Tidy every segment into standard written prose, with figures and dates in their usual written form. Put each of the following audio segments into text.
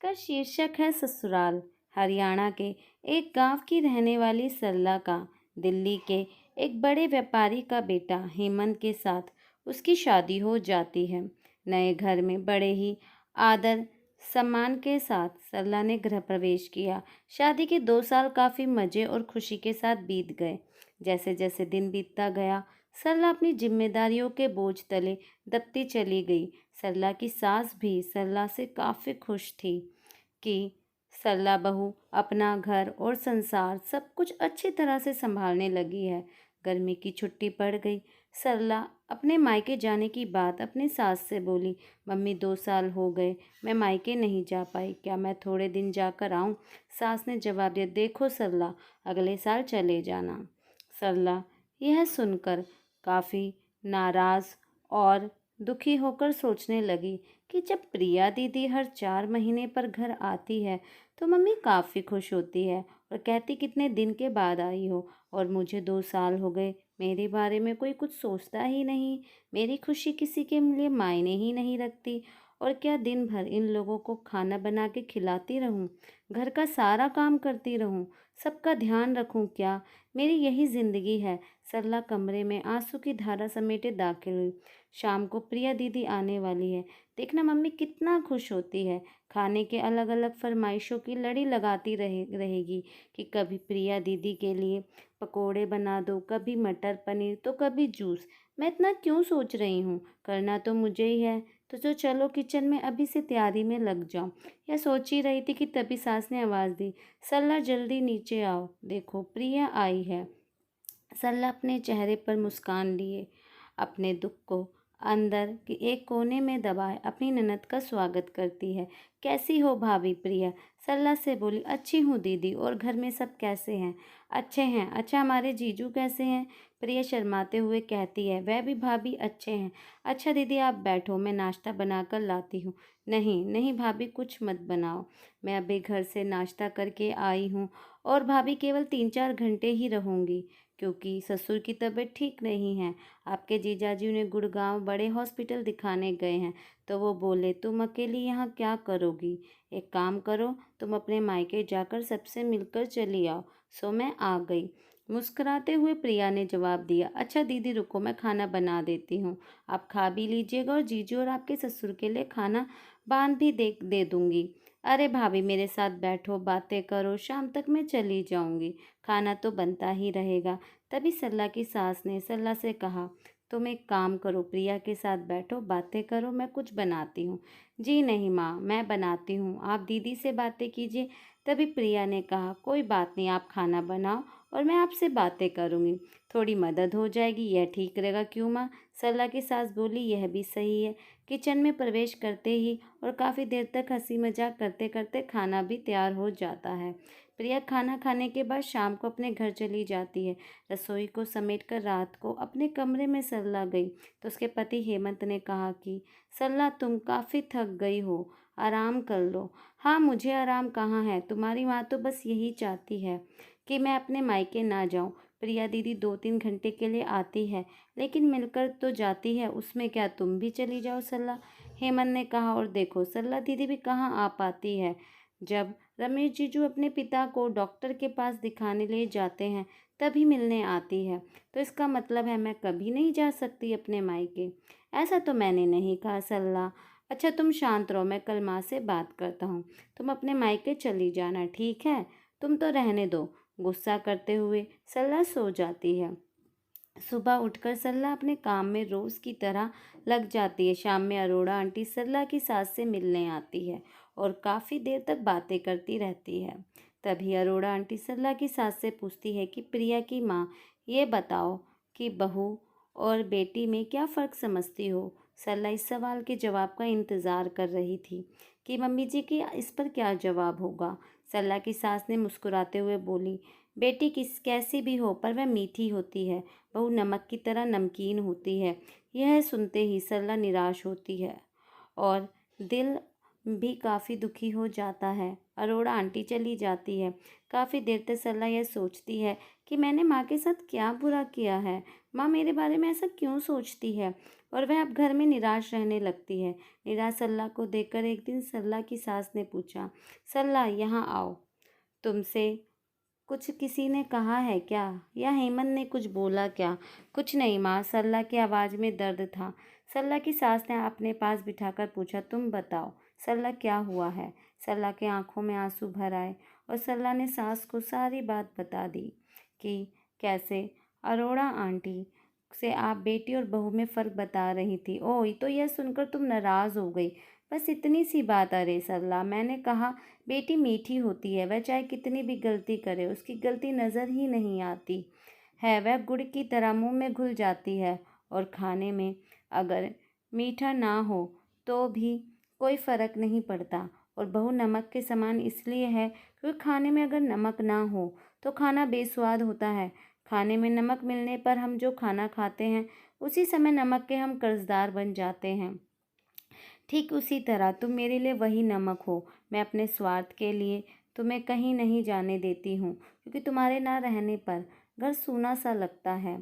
का शीर्षक है ससुराल। हरियाणा के एक गांव की रहने वाली सरला का दिल्ली के एक बड़े व्यापारी का बेटा हेमंत के साथ उसकी शादी हो जाती है। नए घर में बड़े ही आदर सम्मान के साथ सरला ने गृह प्रवेश किया। शादी के 2 साल काफ़ी मज़े और खुशी के साथ बीत गए। जैसे जैसे दिन बीतता गया, सरला अपनी जिम्मेदारियों के बोझ तले दबती चली गई। सरला की सास भी सरला से काफ़ी खुश थी कि सरला बहू अपना घर और संसार सब कुछ अच्छी तरह से संभालने लगी है। गर्मी की छुट्टी पड़ गई। सरला अपने मायके जाने की बात अपनी सास से बोली। मम्मी 2 साल हो गए, मैं मायके नहीं जा पाई, क्या मैं थोड़े दिन जाकर आऊँ? सास ने जवाब दिया, देखो सरला, अगले साल चले जाना। सरला यह सुनकर काफ़ी नाराज़ और दुखी होकर सोचने लगी कि जब प्रिया दीदी हर 4 महीने पर घर आती है तो मम्मी काफ़ी खुश होती है और कहती कितने दिन के बाद आई हो, और मुझे 2 साल हो गए, मेरे बारे में कोई कुछ सोचता ही नहीं। मेरी खुशी किसी के लिए मायने ही नहीं रखती। और क्या दिन भर इन लोगों को खाना बना के खिलाती रहूं, घर का सारा काम करती रहूं, सबका ध्यान रखूं क्या? मेरी यही ज़िंदगी है। सरला कमरे में आंसू की धारा समेटे दाखिल हुई। शाम को प्रिया दीदी आने वाली है, देखना मम्मी कितना खुश होती है। खाने के अलग अलग फरमाइशों की लड़ी लगाती रहेगी कि कभी प्रिया दीदी के लिए पकोड़े बना दो, कभी मटर पनीर तो कभी जूस। मैं इतना क्यों सोच रही हूँ, करना तो मुझे ही है। तो जो चलो किचन में अभी से तैयारी में लग जाओ। यह सोच ही रही थी कि तभी सास ने आवाज़ दी, सरला जल्दी नीचे आओ, देखो प्रिया आई है। सरला अपने चेहरे पर मुस्कान लिए अपने दुख को अंदर के एक कोने में दबाए अपनी ननद का स्वागत करती है। कैसी हो भाभी? प्रिया सरला से बोली। अच्छी हूँ दीदी, और घर में सब कैसे हैं? अच्छे हैं। अच्छा, हमारे जीजू कैसे हैं? प्रिया शर्माते हुए कहती है, वह भी भाभी अच्छे हैं। अच्छा दीदी आप बैठो, मैं नाश्ता बनाकर लाती हूँ। नहीं नहीं भाभी, कुछ मत बनाओ, मैं अभी घर से नाश्ता करके आई हूँ और भाभी केवल 3-4 घंटे ही रहूँगी, क्योंकि ससुर की तबीयत ठीक नहीं है। आपके जीजाजी उन्हें गुड़गांव बड़े हॉस्पिटल दिखाने गए हैं, तो वो बोले तुम अकेली यहाँ क्या करोगी, एक काम करो, तुम अपने मायके जाकर सबसे मिलकर चली आओ। सो मैं आ गई। मुस्कुराते हुए प्रिया ने जवाब दिया, अच्छा दीदी रुको, मैं खाना बना देती हूँ, आप खा भी लीजिएगा और जीजू और आपके ससुर के लिए खाना बांध भी दे दूँगी। अरे भाभी मेरे साथ बैठो, बातें करो, शाम तक मैं चली जाऊँगी, खाना तो बनता ही रहेगा। तभी सरला की सास ने सरला से कहा, तुम एक काम करो, प्रिया के साथ बैठो, बातें करो, मैं कुछ बनाती हूँ। जी नहीं माँ, मैं बनाती हूँ, आप दीदी से बातें कीजिए। तभी प्रिया ने कहा, कोई बात नहीं, आप खाना बनाओ और मैं आपसे बातें करूँगी, थोड़ी मदद हो जाएगी, यह ठीक रहेगा। क्यों माँ? सरला की सास बोली, यह भी सही है। किचन में प्रवेश करते ही और काफ़ी देर तक हंसी मजाक करते करते खाना भी तैयार हो जाता है। प्रिया खाना खाने के बाद शाम को अपने घर चली जाती है। रसोई को समेटकर रात को अपने कमरे में सरला गई तो उसके पति हेमंत ने कहा कि सरला तुम काफ़ी थक गई हो, आराम कर लो। हाँ, मुझे आराम कहाँ है, तुम्हारी माँ तो बस यही चाहती है कि मैं अपने मायके ना जाऊँ। प्रिया दीदी 2-3 घंटे के लिए आती है, लेकिन मिलकर तो जाती है, उसमें क्या तुम भी चली जाओ सरला? हेमंत ने कहा, और देखो सरला दीदी भी कहाँ आ पाती है। जब रमेश जीजू अपने पिता को डॉक्टर के पास दिखाने ले जाते हैं तभी मिलने आती है, तो इसका मतलब है मैं कभी नहीं जा सकती अपने मायके? ऐसा तो मैंने नहीं कहा सरला। अच्छा तुम शांत रहो, मैं कल माँ से बात करता हूँ, तुम अपने मायके चली जाना, ठीक है? तुम तो रहने दो। गुस्सा करते हुए सरला सो जाती है। सुबह उठकर सरला अपने काम में रोज की तरह लग जाती है। शाम में अरोड़ा आंटी सरला की सास से मिलने आती है और काफ़ी देर तक बातें करती रहती है। तभी अरोड़ा आंटी सरला की सास से पूछती है कि प्रिया की माँ, ये बताओ कि बहू और बेटी में क्या फ़र्क समझती हो? सरला इस सवाल के जवाब का इंतज़ार कर रही थी कि मम्मी जी की इस पर क्या जवाब होगा। सरला की सास ने मुस्कुराते हुए बोली, बेटी किस कैसी भी हो पर वह मीठी होती है, बहू नमक की तरह नमकीन होती है। यह सुनते ही सरला निराश होती है और दिल भी काफ़ी दुखी हो जाता है। अरोड़ा आंटी चली जाती है। काफ़ी देर तक सरला यह सोचती है कि मैंने माँ के साथ क्या बुरा किया है। माँ मेरे बारे में ऐसा क्यों सोचती है। और वह अब घर में निराश रहने लगती है। निराश सरला को देखकर एक दिन सरला की सास ने पूछा, सरला यहाँ आओ, तुमसे कुछ किसी ने कहा है क्या, या हेमंत ने कुछ बोला क्या। कुछ नहीं माँ, सरला की आवाज़ में दर्द था। सरला की सास ने अपने पास बिठाकर पूछा, तुम बताओ सरला क्या हुआ है। सरला के आंखों में आंसू भर आए और सरला ने सास को सारी बात बता दी कि कैसे अरोड़ा आंटी से आप बेटी और बहू में फ़र्क बता रही थी। ओह, तो यह सुनकर तुम नाराज़ हो गई। बस इतनी सी बात। अरे सरला, मैंने कहा बेटी मीठी होती है, वह चाहे कितनी भी गलती करे उसकी गलती नज़र ही नहीं आती है। वह गुड़ की तरह मुंह में घुल जाती है और खाने में अगर मीठा ना हो तो भी कोई फ़र्क नहीं पड़ता। और बहू नमक के समान इसलिए है क्योंकि खाने में अगर नमक ना हो तो खाना बेस्वाद होता है। खाने में नमक मिलने पर हम जो खाना खाते हैं उसी समय नमक के हम कर्जदार बन जाते हैं। ठीक उसी तरह तुम मेरे लिए वही नमक हो। मैं अपने स्वार्थ के लिए तुम्हें कहीं नहीं जाने देती हूँ क्योंकि तुम्हारे ना रहने पर घर सूना सा लगता है।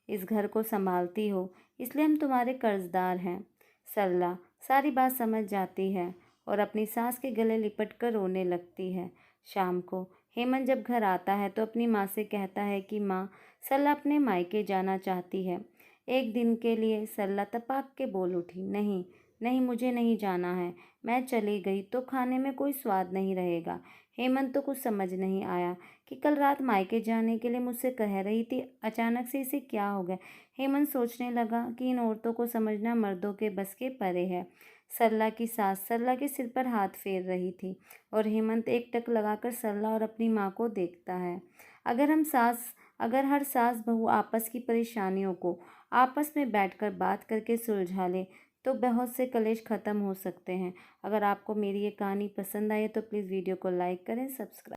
इस घर को संभालती हो इसलिए हम तुम्हारे कर्जदार हैं। सरला सारी बात समझ जाती है और अपनी सास के गले लिपट कर रोने लगती है। शाम को हेमंत जब घर आता है तो अपनी माँ से कहता है कि माँ, सरला अपने मायके जाना चाहती है। एक दिन के लिए। सरला तपाक के बोल उठी, नहीं नहीं, मुझे नहीं जाना है। मैं चली गई तो खाने में कोई स्वाद नहीं रहेगा। हेमंत तो कुछ समझ नहीं आया कि कल रात मायके जाने के लिए मुझसे कह रही थी, अचानक से इसे क्या हो गया। हेमंत सोचने लगा कि इन औरतों को समझना मर्दों के बस के परे है। सरला की सास सरला के सिर पर हाथ फेर रही थी और हेमंत एक टक लगाकर सरला और अपनी माँ को देखता है। अगर हर सास बहू आपस की परेशानियों को आपस में बैठकर बात करके सुलझा ले तो बहुत से कलेश ख़त्म हो सकते हैं। अगर आपको मेरी ये कहानी पसंद आई है तो प्लीज़ वीडियो को लाइक करें, सब्सक्राइब